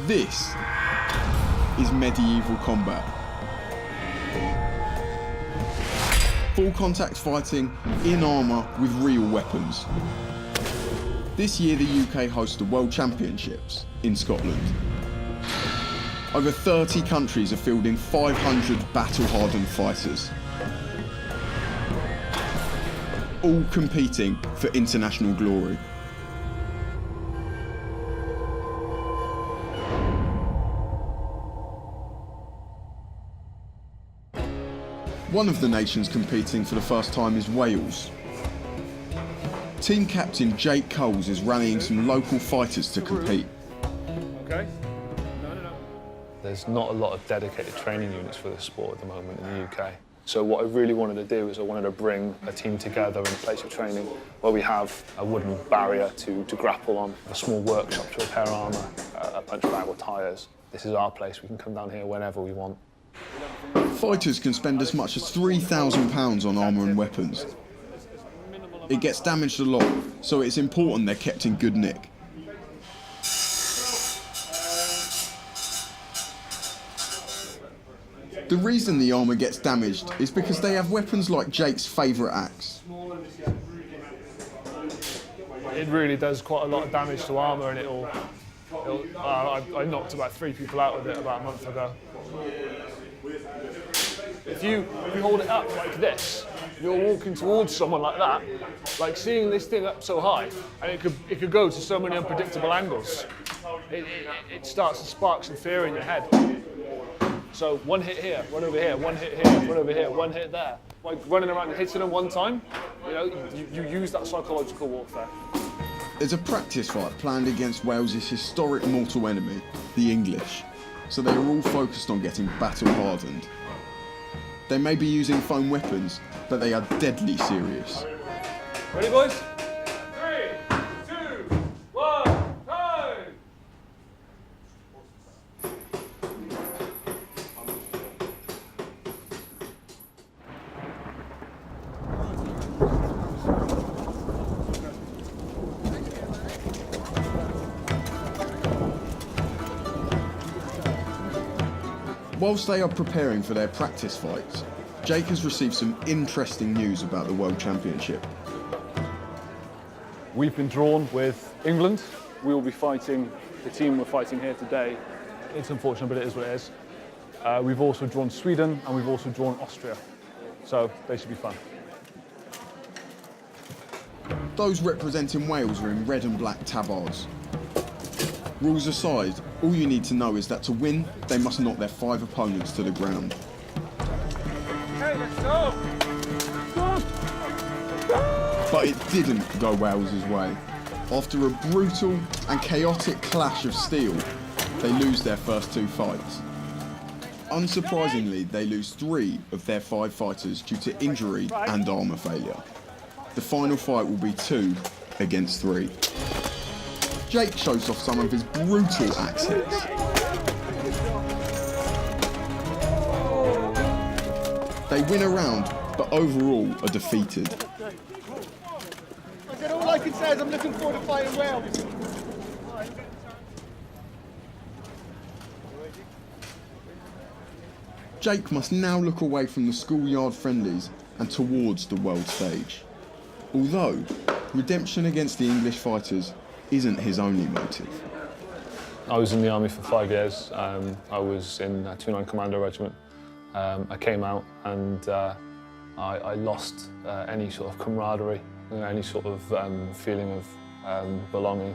This is medieval combat. Full contact fighting in armour with real weapons. This year the UK hosts the World Championships in Scotland. Over 30 countries are fielding 500 battle-hardened fighters, all competing for international glory. One of the nations competing for the first time is Wales. Team captain Jake Coles is rallying some local fighters to compete. Okay. No. There's not a lot of dedicated training units for this sport at the moment in the UK. So what I really wanted to do is I wanted to bring a team together in a place of training where we have a wooden barrier to grapple on, a small workshop to repair armour, a punch bag with tyres. This is our place. We can come down here whenever we want. Fighters can spend as much as £3,000 on armour and weapons. It gets damaged a lot, so it's important they're kept in good nick. The reason the armour gets damaged is because they have weapons like Jake's favourite axe. It really does quite a lot of damage to armour, and I knocked about 3 people out with it about a month ago. If you hold it up like this, you're walking towards someone like that, like seeing this thing up so high, and it could go to so many unpredictable angles. It starts to spark some fear in your head. So one hit here, one over here, one hit here, one over here, one hit there. Like running around and hitting them one time, you use that psychological warfare. There's a practice fight planned against Wales's historic mortal enemy, the English, so they are all focused on getting battle hardened. They may be using foam weapons, but they are deadly serious. Ready, boys? 3, 2, 1, time! Whilst they are preparing for their practice fights, Jake has received some interesting news about the World Championship. We've been drawn with England. We will be fighting the team we're fighting here today. It's unfortunate, but it is what it is. We've also drawn Sweden, and we've also drawn Austria. So they should be fun. Those representing Wales are in red and black tabards. Rules aside, all you need to know is that to win, they must knock their 5 opponents to the ground. Okay, let's go! But it didn't go Wales's way. After a brutal and chaotic clash of steel, they lose their first 2 fights. Unsurprisingly, they lose 3 of their 5 fighters due to injury and armour failure. The final fight will be 2 against 3. Jake shows off some of his brutal axe hits. They win a round, but overall are defeated. I said all I can say is I'm looking forward to fighting Wales. Jake must now look away from the schoolyard friendlies and towards the world stage. Although, redemption against the English fighters isn't his only motive. I was in the army for 5 years. I was in a 2-9 Commando Regiment. I came out and I lost any sort of camaraderie, any sort of feeling of belonging.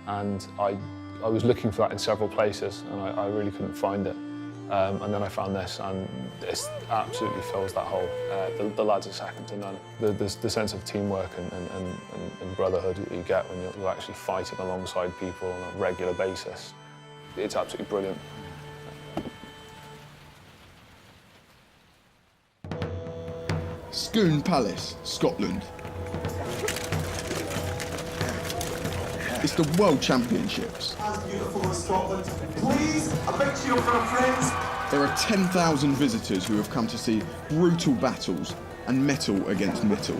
And I was looking for that in several places, and I really couldn't find it. And then I found this, and it absolutely fills that hole. The lads are second to none. The sense of teamwork and brotherhood that you get when you're actually fighting alongside people on a regular basis, it's absolutely brilliant. Scone Palace, Scotland. It's the World Championships. As beautiful as Scotland. Please, a big cheer for our friends. There are 10,000 visitors who have come to see brutal battles and metal against metal.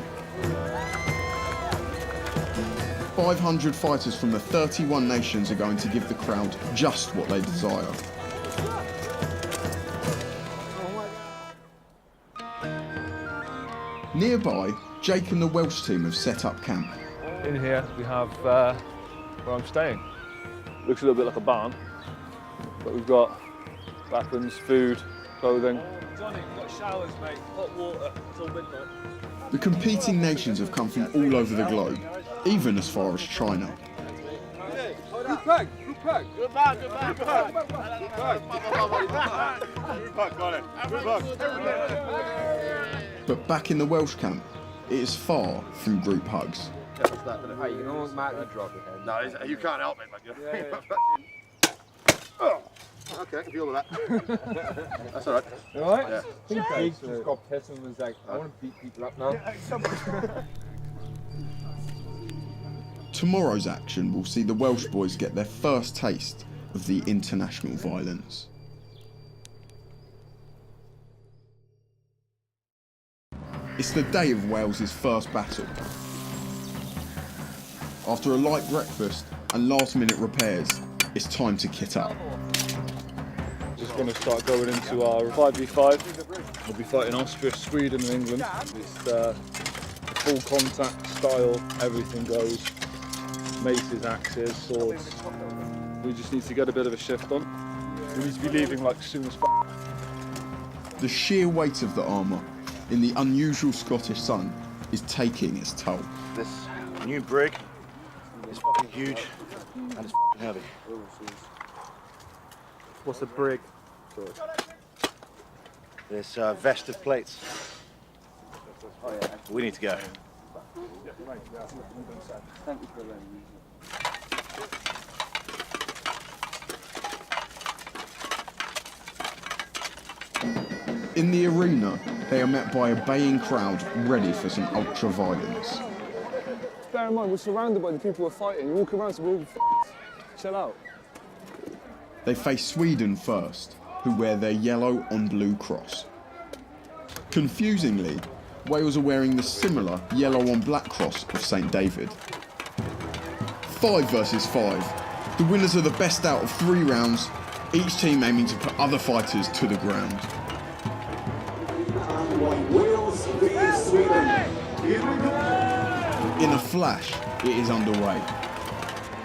500 fighters from the 31 nations are going to give the crowd just what they desire. Nearby, Jake and the Welsh team have set up camp. In here we have where I'm staying. Looks a little bit like a barn, but we've got bathrooms, food, clothing. Johnny, we've got showers, mate, hot water till midnight. The competing nations have come from all over the globe, even as far as China. Group pack. Good man. But back in the Welsh camp, it is far from group hugs. Hey, you can almost make me drop your head. No, you can't help it, mate. Okay, I can feel that. That's all right. You all right? Yeah. He just got pissed and was like, I want to beat people up now. Tomorrow's action will see the Welsh boys get their first taste of the international violence. It's the day of Wales's first battle. After a light breakfast and last-minute repairs, it's time to kit up. Just going to start going into our 5v5. We'll be fighting Austria, Sweden and England. It's full contact style, everything goes. Maces, axes, swords. We just need to get a bit of a shift on. We need to be leaving like soon as possible. The sheer weight of the armour in the unusual Scottish sun is taking its toll. This new brig is fucking huge and it's fucking heavy. What's a brig? This vest of plates. We need to go. In the arena, they are met by a baying crowd ready for some ultra violence. Bear in mind, we're surrounded by the people who are fighting. You walk around, so we're all chill out. They face Sweden first, who wear their yellow on blue cross. Confusingly, Wales are wearing the similar yellow on black cross of St David. 5 versus 5. The winners are the best out of 3 rounds, each team aiming to put other fighters to the ground. Wales vs Sweden. Here we go. In a flash, it is underway.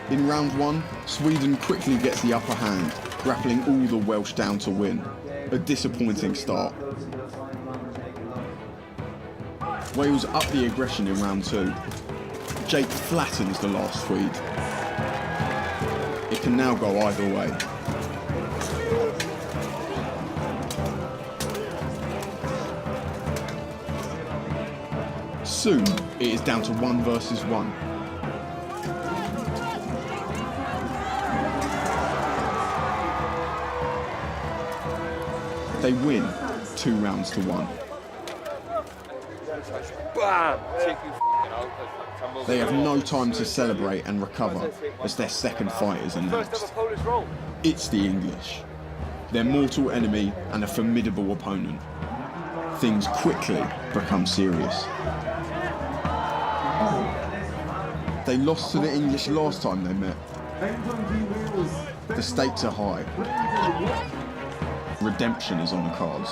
In round 1, Sweden quickly gets the upper hand, grappling all the Welsh down to win. A disappointing start. Wales up the aggression in round 2. Jake flattens the last Swede. It can now go either way. Soon, it is down to 1 versus 1. They win 2 rounds to 1. They have no time to celebrate and recover as their second fight is announced. It's the English, their mortal enemy and a formidable opponent. Things quickly become serious. They lost to the English last time they met. The stakes are high. Redemption is on the cards.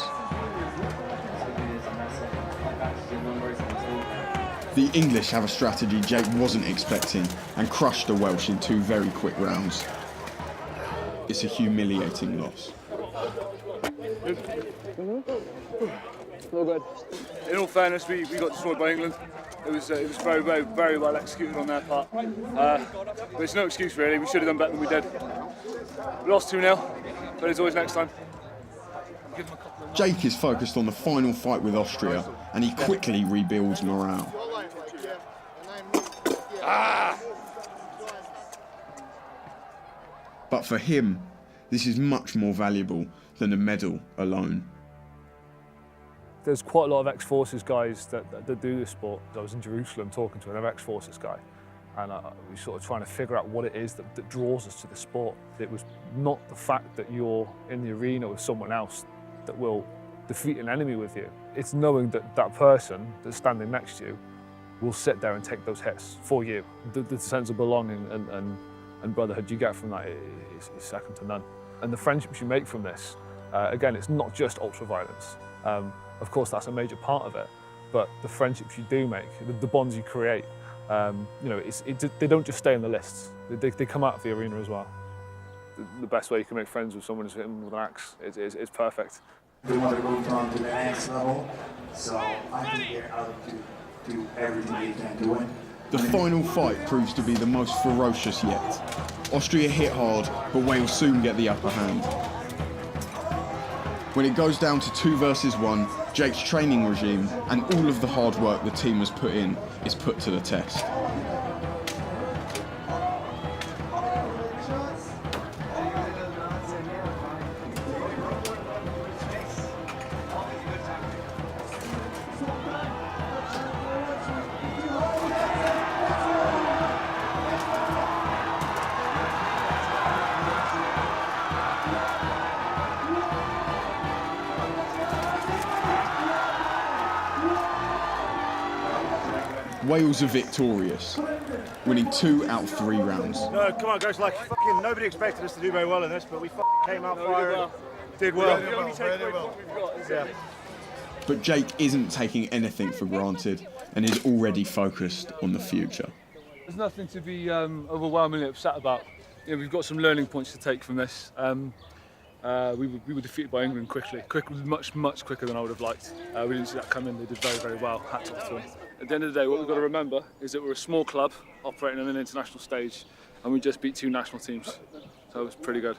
The English have a strategy Jake wasn't expecting and crushed the Welsh in 2 very quick rounds. It's a humiliating loss. All good. In all fairness, we got destroyed by England. It was very well executed on their part. But it's no excuse really. We should have done better than we did. We lost 2-0, but there's always next time. Jake is focused on the final fight with Austria, and he quickly rebuilds morale. But for him, this is much more valuable than a medal alone. There's quite a lot of ex-forces guys that do this sport. I was in Jerusalem talking to another ex-forces guy, and we were sort of trying to figure out what it is that draws us to the sport. It was not the fact that you're in the arena with someone else that will defeat an enemy with you. It's knowing that that person that's standing next to you will sit there and take those hits for you. The sense of belonging and brotherhood you get from that is second to none. And the friendships you make from this, again, it's not just ultra-violence. Of course, that's a major part of it, but the friendships you do make, the bonds you create, you know, they don't just stay in the lists. They come out of the arena as well. The best way you can make friends with someone is hit them with an axe. It's perfect. We want to move on to the next level, so I think they're out to do everything they can to win. The final fight proves to be the most ferocious yet. Austria hit hard, but Wales soon get the upper hand. When it goes down to 2 versus 1, Jake's training regime and all of the hard work the team has put in is put to the test. Wales are victorious, winning 2 out of 3 rounds. No, come on, guys. Like, fucking nobody expected us to do very well in this, but we fucking came out firing. Did well. Yeah. But Jake isn't taking anything for granted and is already focused on the future. There's nothing to be overwhelmingly upset about. You know, we've got some learning points to take from this. We were defeated by England quickly, much quicker than I would have liked. We didn't see that coming. They did very, very well. Hats off to them. At the end of the day, what we've got to remember is that we're a small club operating on an international stage, and we just beat 2 national teams. So it was pretty good.